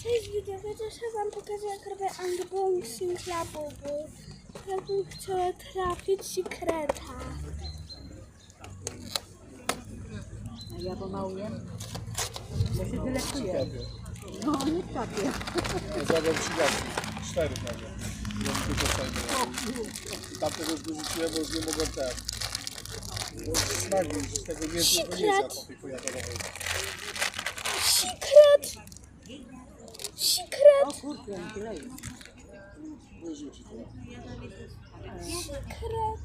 Cześć widzowie, dzisiaj wam pokażę, jak robię unboxing Labubu. Ja bym chciała trafić sekreta. A ja pomaluję, bo się wylekuję. No, nie trafię. Zabrał 3 laski, 4 prawie. Ja tylko fajnie. I tamtego już wyrzuciłem, bo już nie mogłem tak. Bo smagi już z tego mięsa to nie zjadł po tej pojadarowej. Sekret! Sekret! O kurczę, tyle jest. Wyrzuci to. Sekret!